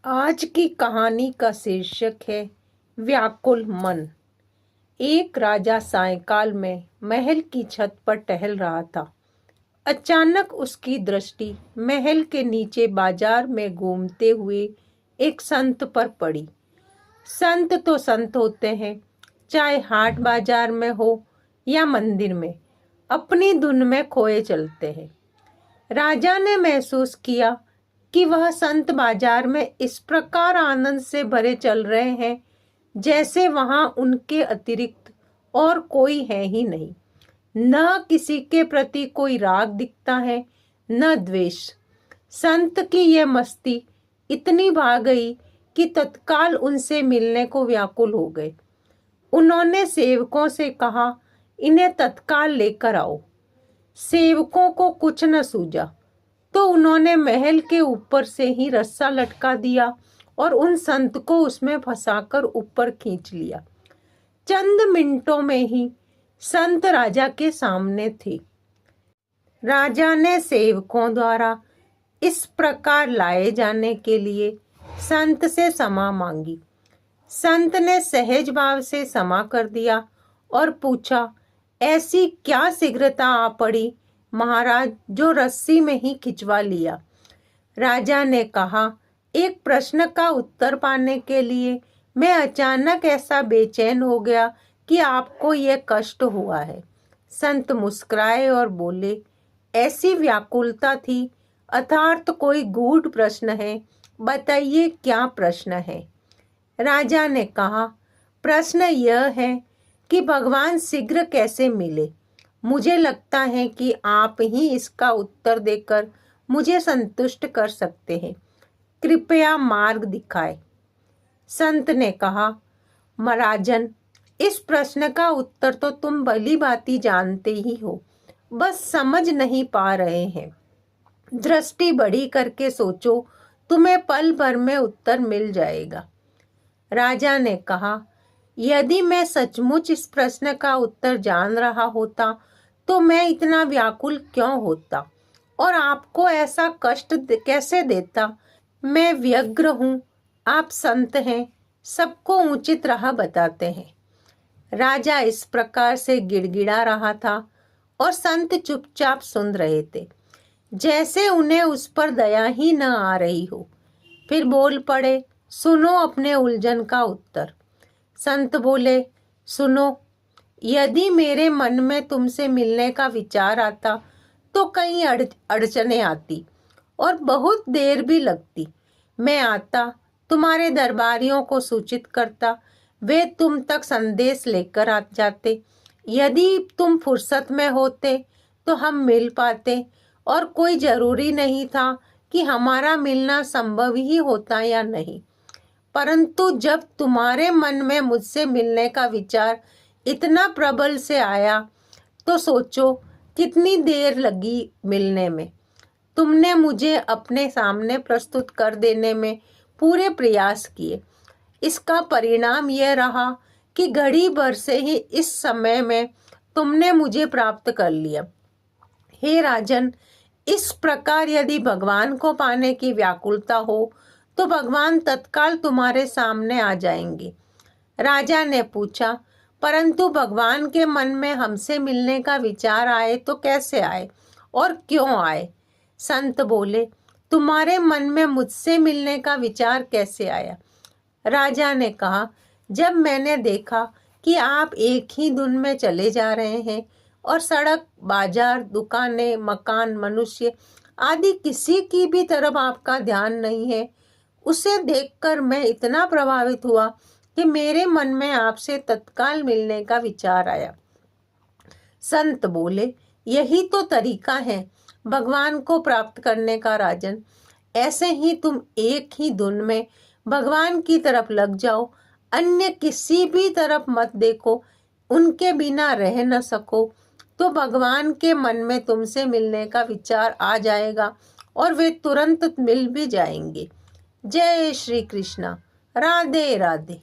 आज की कहानी का शीर्षक है व्याकुल मन। एक राजा सायंकाल में महल की छत पर टहल रहा था। अचानक उसकी दृष्टि महल के नीचे बाजार में घूमते हुए एक संत पर पड़ी। संत तो संत होते हैं, चाहे हाट बाजार में हो या मंदिर में, अपनी धुन में खोए चलते हैं। राजा ने महसूस किया कि वह संत बाजार में इस प्रकार आनंद से भरे चल रहे हैं जैसे वहां उनके अतिरिक्त और कोई है ही नहीं। न किसी के प्रति कोई राग दिखता है, न द्वेष। संत की यह मस्ती इतनी भा गई कि तत्काल उनसे मिलने को व्याकुल हो गए। उन्होंने सेवकों से कहा, इन्हें तत्काल लेकर आओ। सेवकों को कुछ न सूझा तो उन्होंने महल के ऊपर से ही रस्सा लटका दिया और उन संत को उसमें फंसाकर ऊपर खींच लिया। चंद मिनटों में ही संत राजा के सामने थे। राजा ने सेवकों द्वारा इस प्रकार लाए जाने के लिए संत से क्षमा मांगी। संत ने सहज भाव से क्षमा कर दिया और पूछा, ऐसी क्या शीघ्रता आ पड़ी महाराज, जो रस्सी में ही खिंचवा लिया। राजा ने कहा, एक प्रश्न का उत्तर पाने के लिए मैं अचानक ऐसा बेचैन हो गया कि आपको यह कष्ट हुआ है। संत मुस्कुराए और बोले, ऐसी व्याकुलता थी अर्थात कोई गूढ़ प्रश्न है, बताइए क्या प्रश्न है। राजा ने कहा, प्रश्न यह है कि भगवान शीघ्र कैसे मिले। मुझे लगता है कि आप ही इसका उत्तर देकर मुझे संतुष्ट कर सकते हैं। कृपया मार्ग दिखाएं। संत ने कहा, महाराजन, इस प्रश्न का उत्तर तो तुम भली भांति जानते ही हो, बस समझ नहीं पा रहे हैं। दृष्टि बड़ी करके सोचो, तुम्हें पल भर में उत्तर मिल जाएगा। राजा ने कहा, यदि मैं सचमुच इस प्रश्न का उत्तर जान रहा होता तो मैं इतना व्याकुल क्यों होता और आपको ऐसा कष्ट कैसे देता। मैं व्यग्र हूँ, आप संत हैं, सबको उचित राह बताते हैं। राजा इस प्रकार से गिड़गिड़ा रहा था और संत चुपचाप सुन रहे थे, जैसे उन्हें उस पर दया ही न आ रही हो। फिर बोल पड़े, सुनो अपने उलझन का उत्तर। संत बोले, सुनो, यदि मेरे मन में तुमसे मिलने का विचार आता तो कई अड़चने आती और बहुत देर भी लगती। मैं आता, तुम्हारे दरबारियों को सूचित करता, वे तुम तक संदेश लेकर आ जाते। यदि तुम फुर्सत में होते तो हम मिल पाते और कोई जरूरी नहीं था कि हमारा मिलना संभव ही होता या नहीं। परंतु जब तुम्हारे मन में मुझसे मिलने का विचार इतना प्रबल से आया तो सोचो कितनी देर लगी मिलने में। तुमने मुझे अपने सामने प्रस्तुत कर देने में पूरे प्रयास किए। इसका परिणाम यह रहा कि घड़ी भर से ही इस समय में तुमने मुझे प्राप्त कर लिया। हे राजन, इस प्रकार यदि भगवान को पाने की व्याकुलता हो तो भगवान तत्काल तुम्हारे सामने आ जाएंगे। राजा ने पूछा, परंतु भगवान के मन में हमसे मिलने का विचार आए तो कैसे आए और क्यों आए। संत बोले, तुम्हारे मन में मुझसे मिलने का विचार कैसे आया। राजा ने कहा, जब मैंने देखा कि आप एक ही धुन में चले जा रहे हैं और सड़क, बाजार, दुकानें, मकान, मनुष्य आदि किसी की भी तरफ आपका ध्यान नहीं है, उसे देखकर मैं इतना प्रभावित हुआ कि मेरे मन में आपसे तत्काल मिलने का विचार आया। संत बोले, यही तो तरीका है भगवान को प्राप्त करने का राजन। ऐसे ही तुम एक ही धुन में भगवान की तरफ लग जाओ, अन्य किसी भी तरफ मत देखो, उनके बिना रह न सको तो भगवान के मन में तुमसे मिलने का विचार आ जाएगा और वे तुरंत मिल भी जाएंगे। जय श्री कृष्णा। राधे राधे।